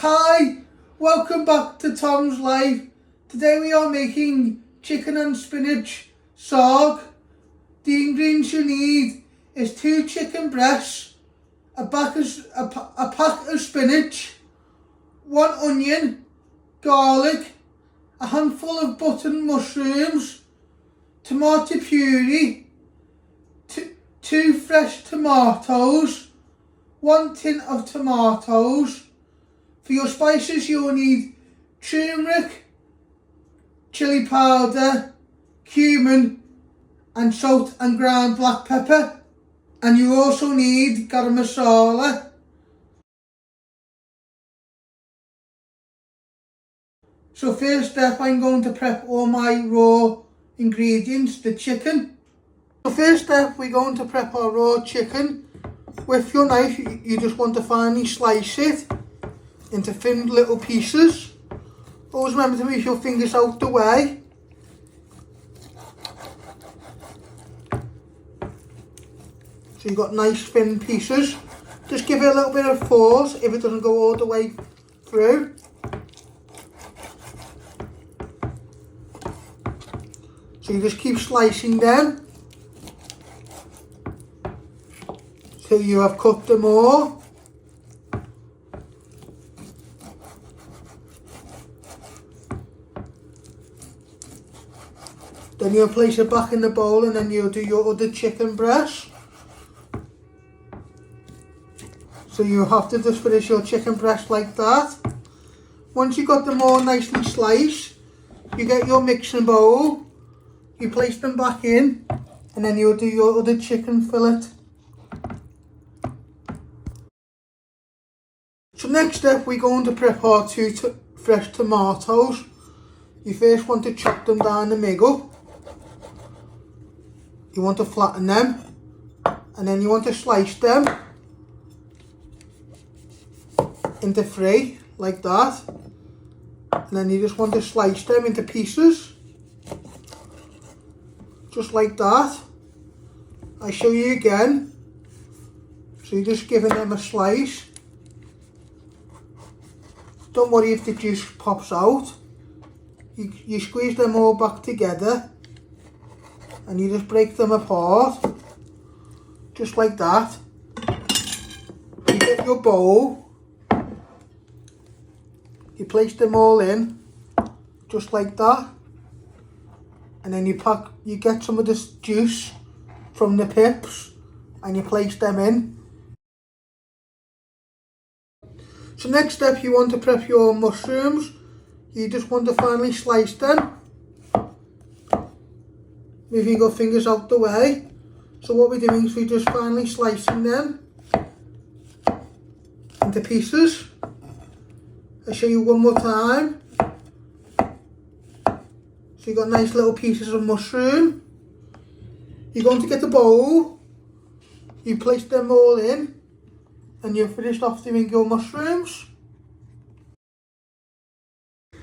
Hi, welcome back to Tom's Life. Today we are making chicken and spinach saag. The ingredients you need is 2 chicken breasts, a pack of spinach, 1 onion, garlic, a handful of button mushrooms, tomato puree, 2 fresh tomatoes, 1 tin of tomatoes. For your spices you'll need turmeric, chilli powder, cumin and salt and ground black pepper, and you also need Garam Masala. So first step, I'm going to prep all my raw ingredients, the chicken. So first step, we're going to prep our raw chicken. With your knife you just want to finely slice it into thin little pieces. Always remember to move your fingers out the way. So you've got nice thin pieces. Just give it a little bit of force if it doesn't go all the way through. So you just keep slicing them till you have cut them all. Then you'll place it back in the bowl and then you'll do your other chicken breast. So you have to just finish your chicken breast like that. Once you've got them all nicely sliced, you get your mixing bowl, you place them back in, and then you'll do your other chicken fillet. So next step, we're going to prep our 2 fresh tomatoes. You first want to chop them down the middle. You want to flatten them, and then you want to slice them into 3 like that, and then you just want to slice them into pieces just like that. I show you again. So you're just giving them a slice. Don't worry if the juice pops out. You squeeze them all back together and you just break them apart just like that. You get your bowl, you place them all in just like that, and then you get some of this juice from the pips and you place them in. So next step, you want to prep your mushrooms. You just want to finely slice them, moving your fingers out the way. So what we're doing is we're just finely slicing them into pieces. I'll show you one more time. So you've got nice little pieces of mushroom. You're going to get the bowl, you place them all in, and you've finished off doing your mushrooms.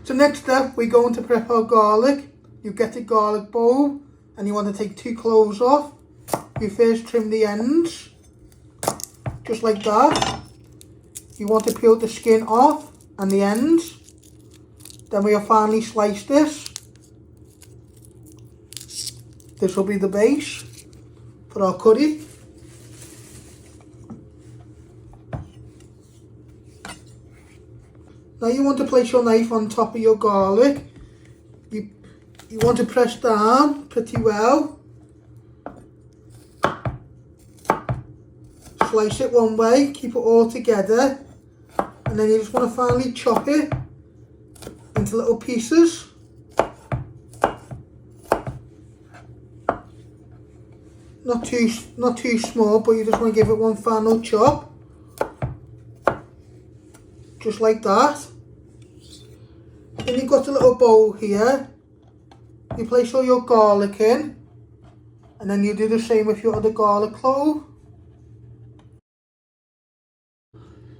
So next step, we're going to prep our garlic. You get a garlic bowl and you want to take 2 cloves off. You first trim the ends, just like that. You want to peel the skin off and the ends. Then we'll finally slice this. This will be the base for our curry. Now you want to place your knife on top of your garlic. You want to press down pretty well. Slice it one way, keep it all together, and then you just want to finally chop it into little pieces. Not too small, but you just want to give it one final chop. Just like that. Then you've got a little bowl here. You place all your garlic in, and then you do the same with your other garlic clove.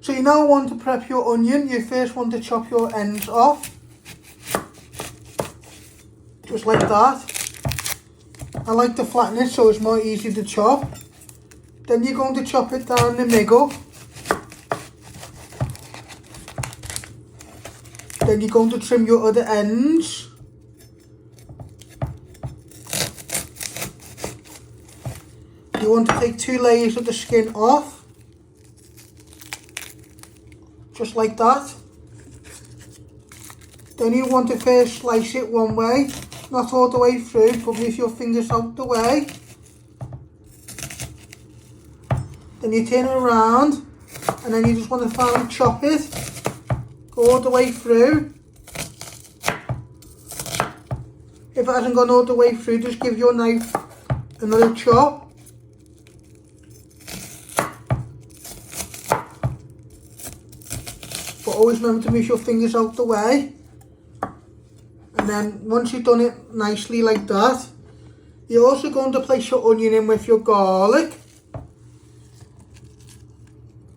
So you now want to prep your onion. You first want to chop your ends off. Just like that. I like to flatten it so it's more easy to chop. Then you're going to chop it down the middle. Then you're going to trim your other ends. You want to take 2 layers of the skin off, just like that. Then you want to first slice it one way, not all the way through, but with your fingers out the way. Then you turn it around, and then you just want to finely chop it, go all the way through. If it hasn't gone all the way through, just give your knife another chop. But always remember to move your fingers out the way. And then once you've done it nicely like that, you're also going to place your onion in with your garlic.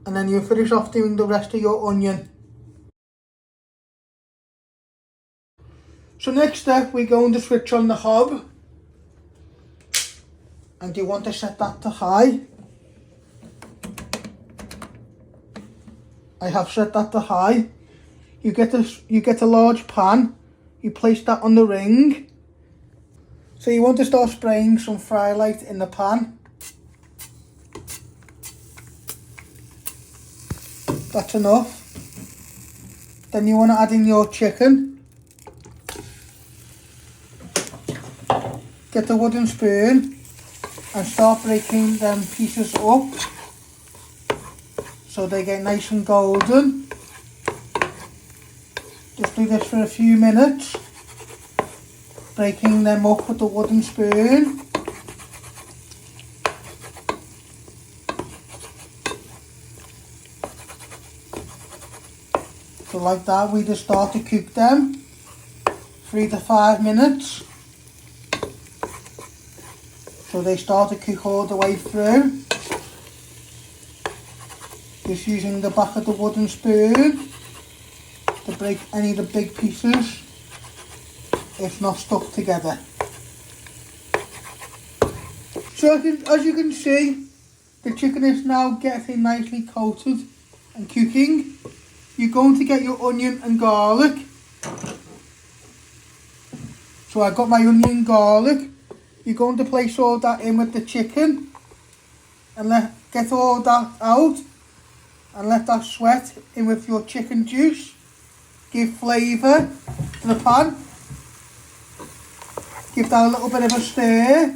And then you finish off doing the rest of your onion. So next step, we're going to switch on the hob. And you want to set that to high. I have set that to high. You get a large pan. You place that on the ring. So you want to start spraying some fry light in the pan. That's enough. Then you want to add in your chicken. Get the wooden spoon and start breaking them pieces up so they get nice and golden. Just do this for a few minutes, breaking them up with the wooden spoon. So like that, we just start to cook them 3 to 5 minutes. So they start to cook all the way through. Just using the back of the wooden spoon to break any of the big pieces if not stuck together. So as you can see, the chicken is now getting nicely coated and cooking. You're going to get your onion and garlic. So I've got my onion and garlic. You're going to place all that in with the chicken and get all that out and let that sweat in with your chicken juice. Give flavour to the pan. Give that a little bit of a stir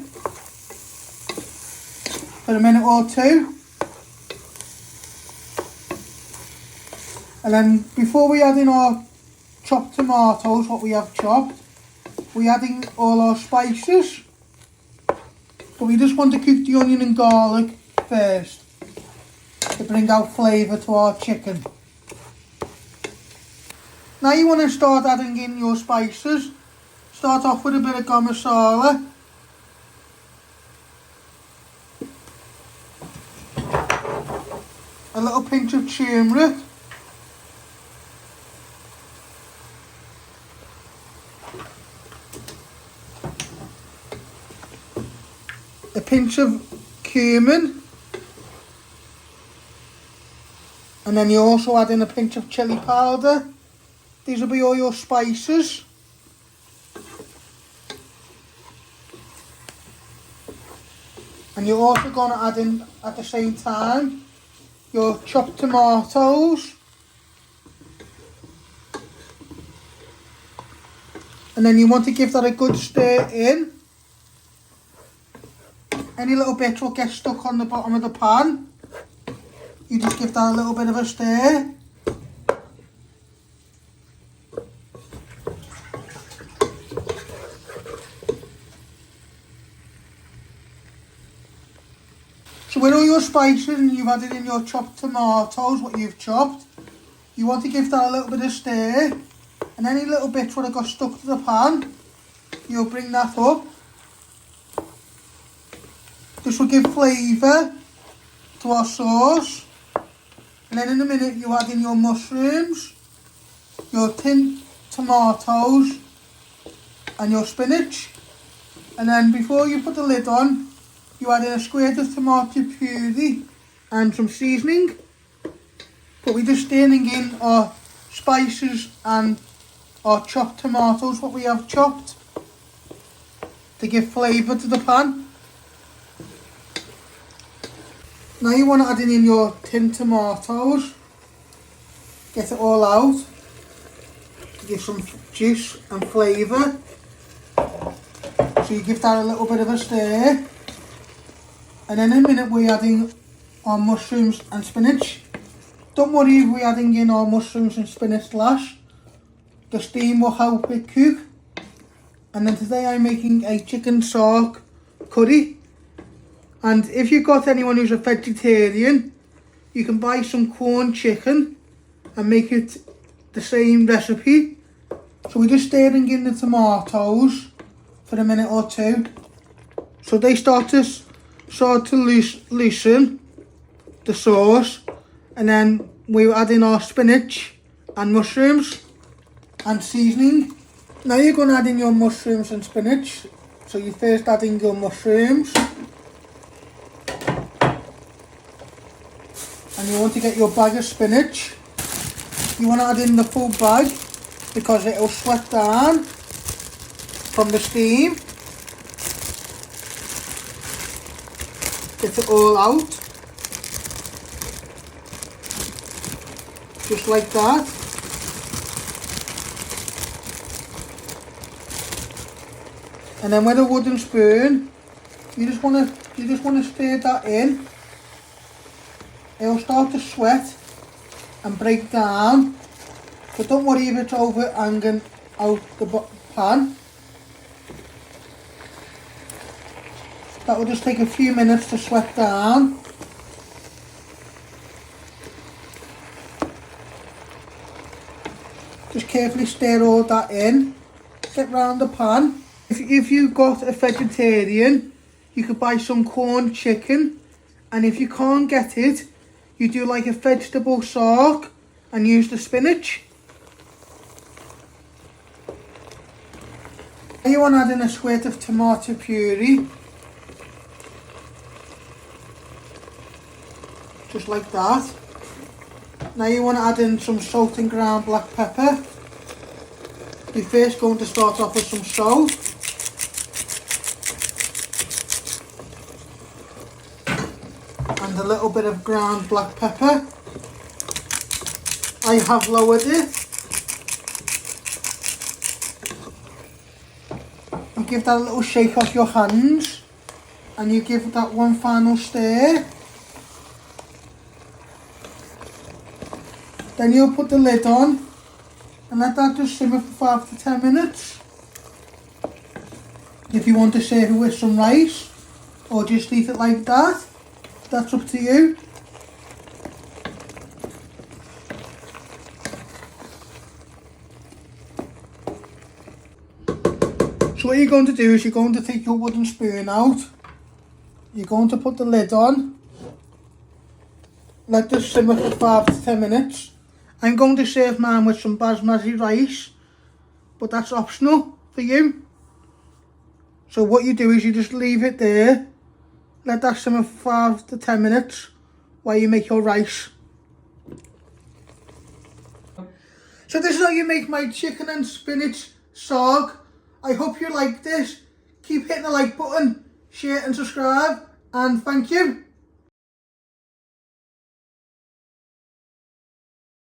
for a minute or two. And then before we add in our chopped tomatoes, what we have chopped, we're adding all our spices. But we just want to cook the onion and garlic first to bring out flavour to our chicken. Now you want to start adding in your spices. Start off with a bit of Garam Masala. A little pinch of Tumeric. A pinch of cumin. And then you also add in a pinch of chilli powder. These will be all your spices. And you're also going to add in at the same time your chopped tomatoes. And then you want to give that a good stir in. Any little bits will get stuck on the bottom of the pan. You just give that a little bit of a stir. So with all your spices and you've added in your chopped tomatoes, what you've chopped, you want to give that a little bit of stir. And any little bits would have got stuck to the pan, you'll bring that up. This will give flavour to our sauce. And then in a minute you add in your mushrooms, your tinned tomatoes and your spinach. And then before you put the lid on, you add in a squirt of tomato puree and some seasoning. But we're just stirring in our spices and our chopped tomatoes, what we have chopped, to give flavour to the pan. Now you want to add in your tinned tomatoes, get it all out, to give some juice and flavour. So you give that a little bit of a stir, and then in a minute we're adding our mushrooms and spinach. Don't worry if we're adding in our mushrooms and spinach last, the steam will help it cook. And then today I'm making a chicken saag curry, and if you've got anyone who's a vegetarian, you can buy some corn chicken and make it the same recipe. So we're just stirring in the tomatoes for a minute or two, so they start to loosen the sauce, and then we add in our spinach and mushrooms and seasoning. Now you're going to add in your mushrooms and spinach. So you first add in your mushrooms, and you want to get your bag of spinach. You want to add in the full bag because it will sweat down from the steam. Get it all out, just like that. And then with a wooden spoon, you just want to stir that in. It'll start to sweat and break down, but don't worry if it's over hanging out the pan. That will just take a few minutes to sweat down. Just carefully stir all that in, get round the pan. If you've got a vegetarian, you could buy some corn chicken, and if you can't get it, you do like a vegetable saag and use the spinach. You want to add in a squirt of tomato puree, just like that. Now you want to add in some salt and ground black pepper. You're first going to start off with some salt. And a little bit of ground black pepper. I have lowered it. You give that a little shake off your hands, and you give that one final stir. Then you'll put the lid on and let that just simmer for 5 to 10 minutes. If you want to serve it with some rice or just eat it like that, that's up to you. So what you're going to do is you're going to take your wooden spoon out, you're going to put the lid on, let this simmer for 5 to 10 minutes. I'm going to serve mine with some basmati rice, but that's optional for you. So what you do is you just leave it there, let that simmer for 5 to 10 minutes while you make your rice. So this is how you make my chicken and spinach saag. I hope you like this. Keep hitting the like button, share and subscribe, and thank you.